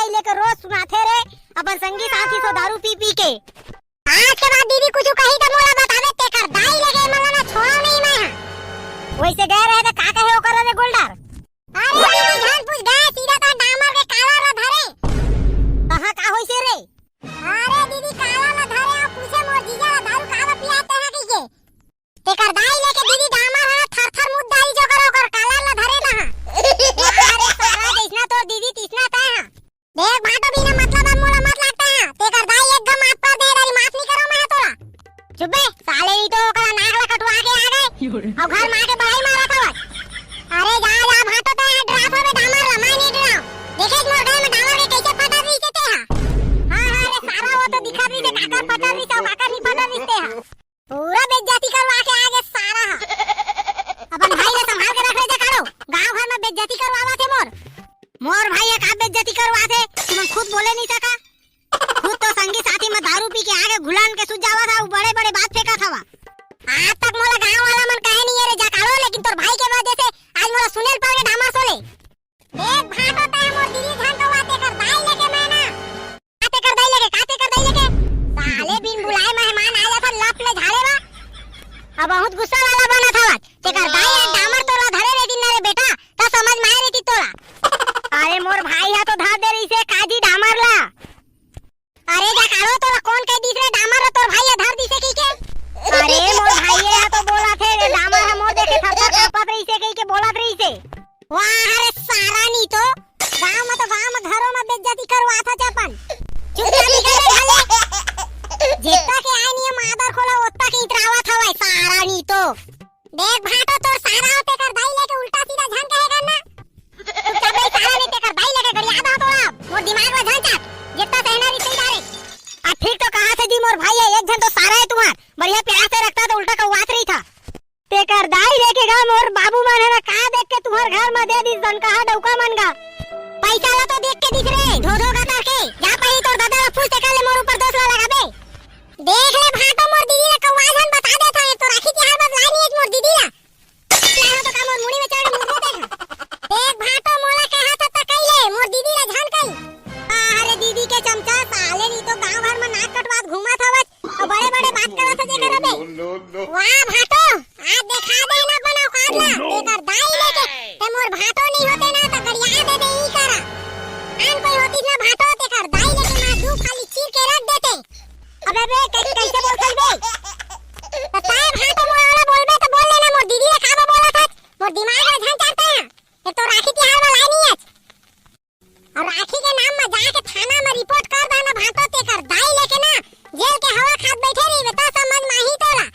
दाई लेकर रोज सुनाथे रे अपन संगी साथी सो दारू पी पी के। आज के बाद दीदी कुछ कही त मोला बतावे तेकर दाई लेके मला ना छोड़ा नहीं मैं। वैसे गए रहे त का कहे ओकर रे गोल्डर। अरे दीदी जान पूछ गए सीधा तो डामर के काला ला धरे। कहां का होइसे रे? अरे दीदी काला ला धरे आ पूछे मोर जीजा ला दारू काला पियाते है कइके। तेकर दाई लेके दीदी डामर है थर-थर मुद्दाई जो करो कर काला ला धरे ना। अरे सारा देखना तो दीदी तीसना ता है। देख भाटो बिना मतलब अब मोला मत लगता है। तेकर दाई एकदम माफ कर दे रही माफ नहीं करो मैं तोरा। चुप बे साले नहीं तो ओकरा नाक ला कटवा के आ गए और घर मार के बड़ाई मारा था। अरे जा जा भाटो तो ड्राफ में डामर ला मैं नहीं डराओ। देखे मोर घर में डामर के कैसे फटा रही से ते हां हां रे सारा वो तो दिखा रही से काकर फटा रही से काकर नहीं फटा रही से हां पूरा बेइज्जती करवा के आगे सारा। अपन भाई ने संभाल के रख ले जा काड़ो गांव घर में बेइज्जती करवावा थे मोर भाई का बेइज्जती करवा थे तुम खुद बोले नहीं सका। खुद तो संगी साथी में दारू पी के आगे घुलान के सुझ जावा था बड़े बड़े बात फेंका था। आज तक मोला गांव वाला मन कहे नहीं रे जा काड़ो लेकिन तोर भाई के वजह से आज मोला सुनेल पर के डामा सोले। एक भाट होता है मोर दीदी जान को बातें कर दाई लेके मैं ना काते कर दाई लेके साले बिन बुलाए मेहमान आ जाता लप ले झाड़े बा। अब बहुत गुस्सा वाला बना था तेकर दाई डामर तोला धरे रे दिन रे बेटा त समझ में आई रही तोला। अरे मोर भाई है तो धर दे रही से काजी डामर ला। अरे जा काड़ो तोला कौन कह दिस रे डामर तोर भाई धर दिसे की के। अरे मोर भाई है तो बोला थे रे डामर है मोर देखे थर-थर कांपत रही से कही के बोलत रही से। वाह अरे सारा नी तो गांव में घरों में बेइज्जती करवा था चपन। चुपचाप निकल ढाले जेता के आए नहीं मादर खोला ओत्ता के इतरावा था भाई सारा नी तो। देख भाटो तोर सारा होते कर दाई लेके उल्टा सीधा झन कहेगा ना। चुपचाप भाई सारा नहीं तेकर दाई लेके गड़िया दो तोड़ा मोर दिमाग में झन चाट जेता सहना नहीं सही डाले। आ ठीक तो कहा से दी मोर भाई है एक झन तो सारा है तुम्हार बढ़िया प्यार से रखता तो उल्टा कवात रही था। तेकर दाई लेके गा मोर बाबू मन है का देख के तुम्हार घर में दे दी जन कहा डौका मन गा पैसा ला तो देख के दिख रे धो धो का करके जा पही तोर दादा ला फूल टेका ले मोर ऊपर दोस ला लगाबे। देख ले भाटो मोर दीदी ला कौवा झन बता दे था तो राखी तिहार बस लाई नहीं मोर दीदी ला लाहो तो का मोर मुड़ी में चढ़ मुंह दे देख भाटो मोला कहा था त कइले मोर दीदी ला झन कई। अरे दीदी के चमचा साले नहीं तो गांव भर में नाक कटवात घुमा था बस और बड़े बड़े बात करत जे करबे। वाह भाटो आज देखा दे ना बना कादला तेकर दाई लेके ते मोर भाटो नहीं होते ना त गरिया दे दे ई करा आन कोई होती ना भाटो तेकर दाई लेके ना दू खाली चीर के रख देते। अबे बे कैसे बोल खलबे ताए भाटो मोला बोलबे तो बोल लेना मोर दीदी ला का बोला था मोर दिमाग में झन चाहता है एक तो राखी तिहार में लाई नहीं है और राखी के नाम में जाके थाना में रिपोर्ट कर देना भाटो तेकर दाई लेके ना जेल के हवा खात बैठे रही बता समझ में ही तोला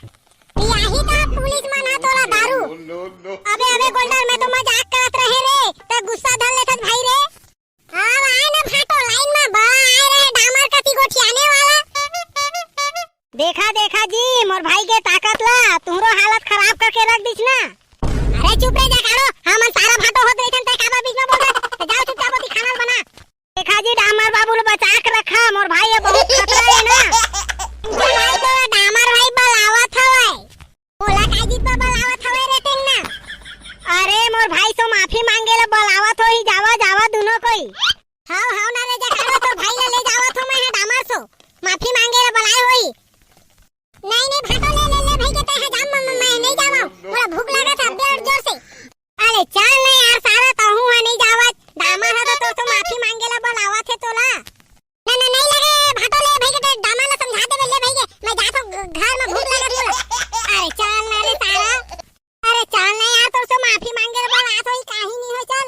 यही का पुलिस मना तोला दारू। अबे गोल्डर में तो मजाक करत रहे रे त गुस्सा धर लेथत भाई रे। अब आए ना भाटो लाइन में बड़ा आए रहे डामर कती गोठियाने वाला। देखा जी मोर भाई के ताकत ला तुमरो हालत खराब करके रख दिस ना। अरे चुप रे जा काड़ो हमन सारा भाटो होत रहिथन त काबा बीच में बोलत जाओ चुपचाप ओती खाना बना। देखा जी डामर बाबू ने बचा के रखा मोर भाई ये बहुत खतरा है ना। भाई तो डामर भाई बलावत हवे बोला काजी पर बलावत हवे रे टेंगना। अरे मोर भाई तो माफी मांगे ला बलावत हो ही जावा दोनों कोई हां ना रे जा काड़ो तो भाई ले जावत हो मैं डामर सो माफी मांगे ला बलाए होई। नहीं भाटो ले भाई कहते हैं जाम मैं नहीं जावा पूरा भूख लगा था बेर जोर से। अरे चल नहीं यार सारा तो हूं नहीं जावत डामर है तो माफी मांगे ला बलावत है तोला ना नहीं लगे भाटो ले भाई कहते डामर ला समझा दे ले भाई के मैं जाता हूं घर में भूख लगा पूरा। अरे चल ना रे सारा अरे चल ना यार तो से माफी मांगे ला बलावत होई काहे नहीं हो चल।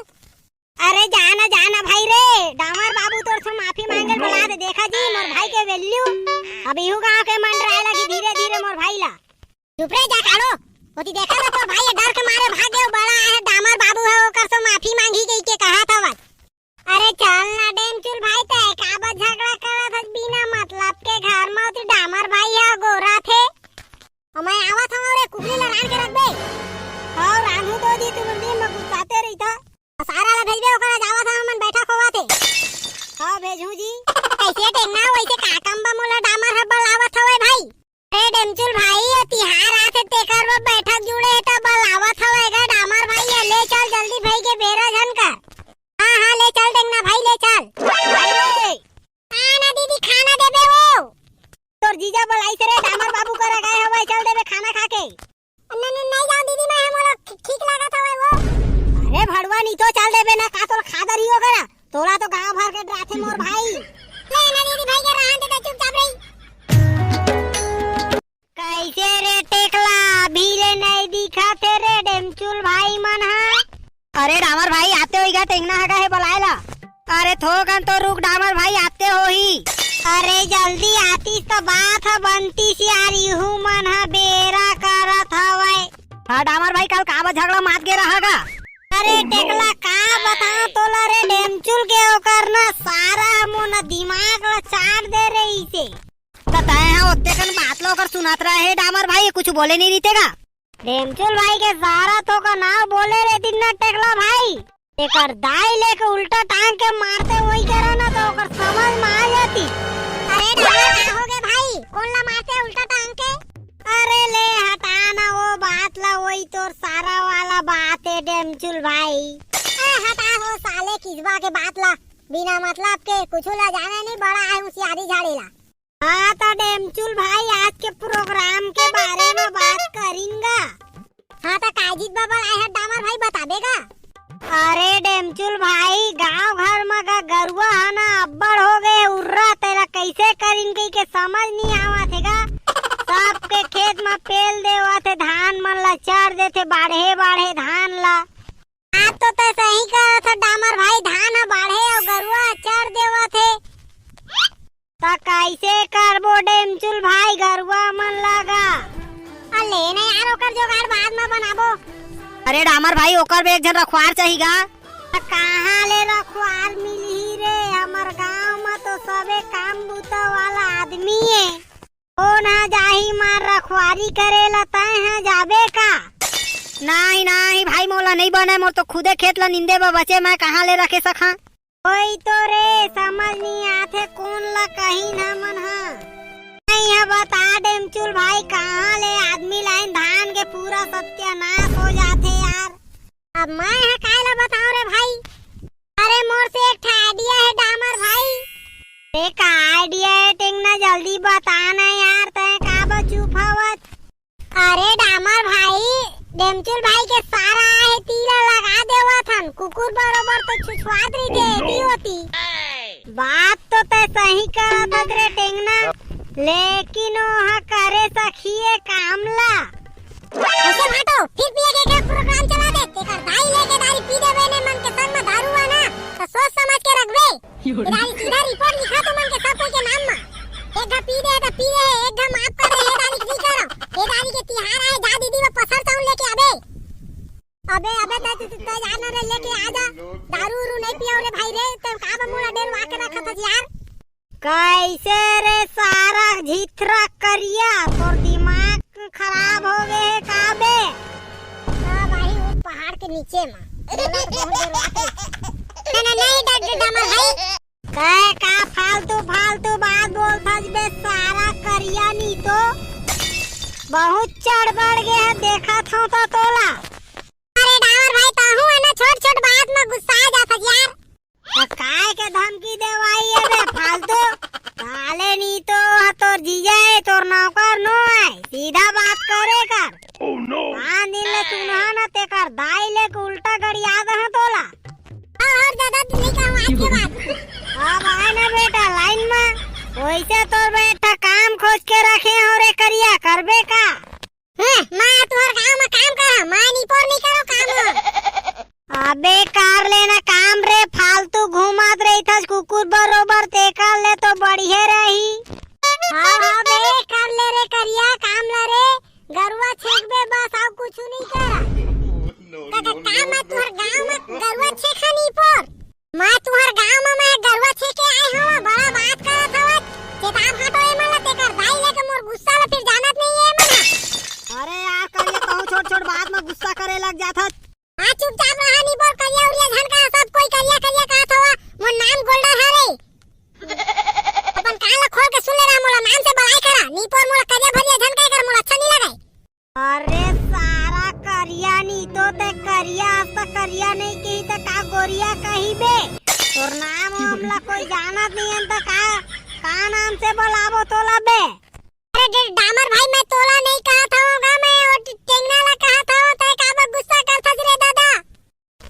अरे जाना भाई रे डामर बाबू तोर से माफी मांगे बुला दे। देखा जी मोर भाई के वैल्यू अब इहू गांव के मन रहे लगी धीरे मोर भाई ला। चुप रे जा काड़ो ओती देखा ना तोर भाई डर के मारे भागे बड़ा है डामर बाबू है ओकर से माफी मांगी गई के कहा था बस। अरे चल ना डेम चुल भाई ते काबा झगड़ा करत हस बिना मतलब के घर में ओती डामर भाई है गोरा थे और मैं आवत हूं रे कुकरी ला रान के रख दे। हां रानू तो दी तुम दिन में गुस्साते रही था सारा ला भेजबे ओकरा जावा था मन बैठा खोवा थे। हां भेजू जी कैसे टेंगना वैसे काकम्बा मोला डामर है बलावत हवे भाई। ए डेमचुल भाई तिहार आथे तेकर में बैठक जुड़े त बलावत हवेगा डामर भाई ले चल जल्दी भाई के बेरा झन कर। हां ले चल टेंगना भाई ले चल। खाना खा के। नहीं जाऊं दीदी मैं, मोला ठीक लगा था वो। अरे भड़वा नहीं तो चल देबे ना, का तोर खादर ही हो गया तोला तो गांव भर के डराथे मोर भाई। ले ना दीदी भाई के रहन दे, चुपचाप रही। कैसे रे टेकला भीले नहीं दिखाते रे डेमचुल भाई मन हा। अरे डामर भाई आते होइगा, टेंगना हगा है बुलाएला। अरे थोकन तो रुक डामर भाई, आते हो ही। अरे जल्दी आतीस तो बात ह बनती सी यार, यूं मन हा बेरा करत हवै। हां डामर भाई कल काबा झगड़ा मात के रहगा। अरे टेकला का बताओ तोला रे डेमचुल के ओकर ना सारा मोन दिमाग ला चाट दे रे इसे। बताए है ओते कन बात लो कर सुनात रहा है डामर भाई, कुछ बोले नहीं रीतेगा। डेमचुल भाई के सारा तो का नाम बोले रे दिन ना टेकला भाई। एकर दाई लेके उल्टा टांग के मारते वही करा ना तो ओकर समझ में आ जाती। अरे डामर का हो गए भाई, कौन ला मारते उल्टा टांग के? अरे ले हटाना वो बात ला, वही तोर सारा वाला बात है डेमचुल भाई। हटा हो साले किसबा के बात ला, बिना मतलब के कुछ ला जाने नहीं, बड़ा है होशियारी झाड़ी ला। हाँ तो डेमचुल भाई आज के प्रोग्राम के बारे में बात करेंगा। हाँ तो काजीत बाबा आए हैं डामर भाई बताबेगा। अरे डेमचुल भाई गांव घर में का गरुआ है ना अब्बड़ हो गए उर्रा, तेरा कैसे करेंगे के समझ नहीं आवत हैगा। सबके खेत में पेल देवा थे, धान मन ला चढ़ देते, बाढ़े बाढ़े धान ला। आप तो सही कहा था डामर भाई, धान बाढ़े और गरुआ चढ़ देवा थे। तो कैसे करबो डेमचुल भाई गरुआ मन लगा। अले नहीं यार ओकर जोगाड़ बाद में बनाबो। अरे डामर भाई ओकर भी एक जन रखवार चाहिएगा। कहाँ ले रखवार मिली रे, हमर गांव में तो सबे काम बूता वाला आदमी है। ओ ना जाही मार रखवारी करे लता है जाबे का। नहीं नहीं भाई मोला नहीं बने, मोर तो खुदे खेत ला निंदे बा बचे, मैं कहाँ ले रखे सका। कोई तो रे समझ नहीं आते कौन ला कहीं ना मन हा। नहीं है बता डेमचुल भाई, कहाँ ले आदमी लाइन धान के पूरा सत्यानाश हो जाते यार। अब मैं है कायला बताऊं रे भाई। अरे मोर से एक आइडिया है डामर भाई। एक आइडिया है टेंगना, जल्दी बताना यार, तय का चुप हवत। अरे डामर भाई डेमचुल भाई के सारा है तीला लगा देवा थन, कुकुर बरोबर तो छुछवात रही देती होती। बात तो तय सही करत रे टेंगना, लेकिन वह करे सखिए काम ला। ऐसे भाटो फिर पिए के प्रोग्राम चला दे, तेकर दाई लेके दारी पी देवे ने मन के संग में दारू आना तो सोच समझ के रखबे। दारी सीधा रिपोर्ट लिखा तो मन के सब कोई के नाम में। एक घा पी दे, एक घा माफ कर दे, दारी की करो। ये दारी के तिहार आए, जा दीदी वो पसर चाउन लेके आबे। अबे तो जाना रे लेके आजा, दारू नहीं पियो रे भाई रे, तो का मोला डेर वाके रखा था यार। कैसे रे सारा झिथरा करिया, तोर दिमाग खराब हो गए है काबे। भाई वो पहाड़ के नीचे में नहीं डामर भाई का फालतू बात बोलता बे, सारा करिया नहीं तो बहुत चढ़ बढ़ गए है, देखा था तो तोला। अरे डामर भाई ताहू है ना छोट बात में गुस्सा आ जाता यार। काय के धमकी देवाई है बे फालतू, काले नहीं तो तोर जीजा है, तोर नौकर नो है, सीधा बात करे कर। कान दिन ले सुना ना तेकर दाई ले के उल्टा गड़ी याद है तोला। और दादा नहीं कहूं आपकी बात। अब आए ना बेटा लाइन में, वैसे तोर बेटा काम खोज के रखे हो रे करिया करबे का। मैं तोहर गांव में काम कर, मैं नहीं करो काम। अबे कर लेना काम रे, फालतू घुमात रही था कुकुर बरोबर, तेकर ले तो बढ़िया रही। हाँ बे कर ले रे करिया काम ला रे, गरुआ छेक बे बस, और कुछ नहीं करा। काम है तुहर गांव में गरुआ छेका नहीं पर, मैं तुहर गांव में मैं गरुआ छेके आए हूं, बड़ा बात करत हवत। चेताब हटो ए मन तेकर भाई लेके मोर गुस्सा ला फिर जानत नहीं है मन। अरे यार करिया कहूं छोट बात में गुस्सा करे लग जात। हां चुपचाप रहा नहीं बोल, करिया उरिया झन का सब कोई करिया कहत हवा, मोर नाम गोल्डन है रे। अपन कान ला खोल के सुन ले रहा, मोला नाम से बड़ाई करा नहीं पर मोला करिया भरिया झन का कर मोला अच्छा नहीं लगे। अरे सारा करिया नहीं तो ते करिया तो करिया नहीं कही तो का गोरिया कही बे, तोर नाम हमला कोई जानत नहीं है तो का नाम से बुलाबो तोला बे। अरे डामर भाई मैं तोला नहीं कहा था होगा,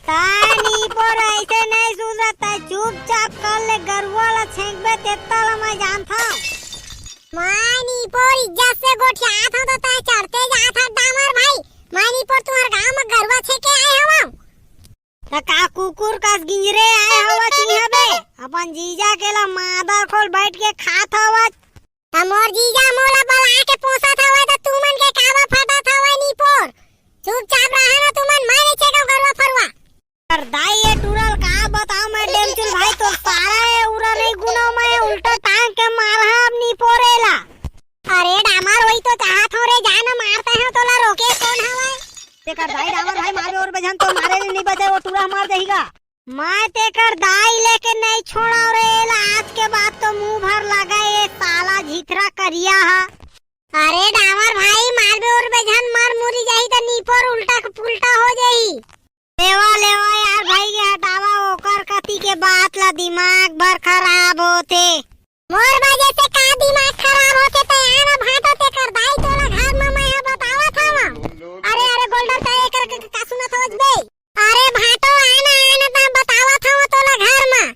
तानी पर ऐसे नहीं सुधरता, चुपचाप कर ले, गरुआ छेंकबे तेता मैं जानता। मानी पर इज्जत से गोठिया था तो तय चढ़ते जा था डामर भाई। मानी पर तुम्हारे गांव में गरुआ छेके आए हवा त का कुकुर का गिंजरे आए हवा चिन्ह बे। अपन जीजा केला मादा खोल बैठ के खात हवा। तमोर जीजा मोला बला के पोसत हवा त तू मन के कावा फटत हवा नी पर। चुपचाप रहा ना तुमन, मैं नहीं छेका गरुआ फरवा। पर दाई ये टूरल का बताओ मैं डेमचुल भाई, तो सारा है उरा नहीं गुना, मैं उल्टा टांग के मारहा अपनी पोरेला। अरे डामर वही तो चाहत हो रे, जाना मारते हैं तोला रोके कौन हवा। तेकर दाई डामर भाई मारे और बजन तो मारे नहीं बजे, वो टूरा मार देगा। मैं तेकर दाई लेके नहीं छोड़ा रे, आज के बाद तो मुंह भर लगा ये साला झिथरा करिया हा। अरे डामर भाई मारबे और बजन मार मुरी जाही त नीपर उल्टा पुल्टा हो जाही। लेवा लेवा यार भाई के हटावा, ओकर कति के बात ला दिमाग भर खराब होते। मोर वजह से का दिमाग खराब होते त यार भाटो ते कर दाई तोला घर में मैं बतावा था। अरे अरे गोल्डर त एकर का सुनत होज बे। अरे भाटो आना आना त बतावा था तोला घर में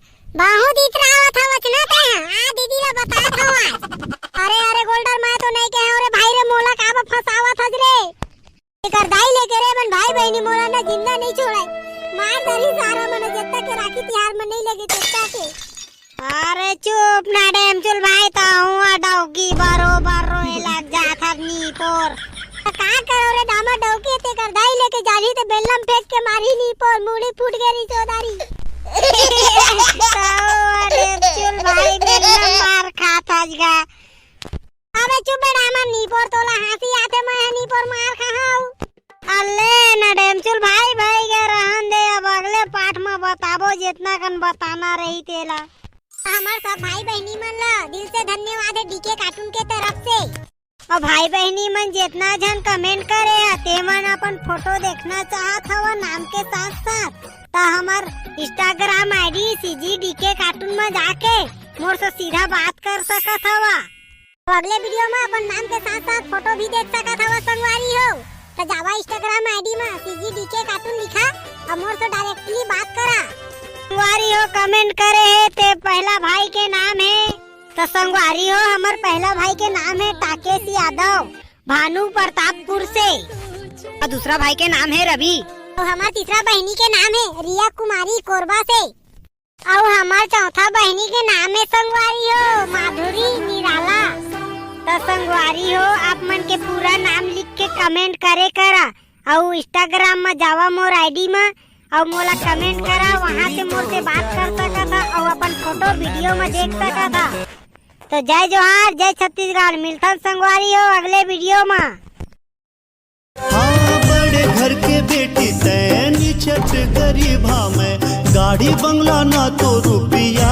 बहुत इतरावा था वचना ते आ दीदी ला बता था। अरे अरे गोल्डर मैं तो नहीं कहे रे भाई रे, मोला का फसावा था रे। एकर दाई लेके रे बन भाई बहनी मोला ना जिंदा नहीं छोड़ाई, मार दरी सारा मन जत्ता के राखी तिहार में नहीं लगे तेता के। अरे चुप ना डेमचुल भाई, तो हुआ डौकी बरोबर रोए लग जाता नी पर। का करो रे डामा डौकी ते कर दाई लेके जाली ते बेलम फेंक के मारी नी पर, मुड़ी फूट गई चौधारी। तो डेमचुल भाई बेलम मार खाता जगा। अबे चुप डामा नी पर तोला हंसी आते, मैं नी पर मार खाऊ। अल्ले न डेमचुल भाई भाई के रहन दे, अब अगले पाठ में बताबो जितना कन बताना रही तेला। हमार सब भाई बहनी मन ला दिल से धन्यवाद है डीके कार्टून के तरफ से। और भाई बहनी मन जितना जन कमेंट करे ते मन अपन फोटो देखना चाहत हवा नाम के साथ साथ, तो हमार Instagram ID CG DK cartoon में जाके मोर से सीधा बात कर सकत हवा। तो अगले वीडियो में अपन नाम के साथ साथ फोटो भी देख सकत हवा संगवारी हो। तो जावा इंस्टाग्राम आईडी में सीजी डीके कार्टून लिखा और मोर से डायरेक्टली बात करा। संगवारी हो कमेंट करे है ते पहला भाई के नाम है, तो संगवारी हो हमार पहला भाई के नाम है टाकेश यादव भानु प्रतापपुर से, और दूसरा भाई के नाम है रवि। तो हमार तीसरा बहनी के नाम है रिया कुमारी कोरबा से, और हमार चौथा बहनी के नाम है संगवारी हो माधुरी निराला। तो संगवारी हो आप मन के पूरा नाम लिख के कमेंट करे करा, और इंस्टाग्राम में जावा मोर आईडी में और मोला कमेंट करा, वहाँ से मोर से बात कर सका था और अपन फोटो वीडियो में देख सका था। तो जय जोहार जय छत्तीसगढ़, मिलता संगवारी हो अगले वीडियो में। हाँ बड़े घर के बेटी तैनी छठ गरीब, हाँ मैं गाड़ी बंगला ना तो रुपया।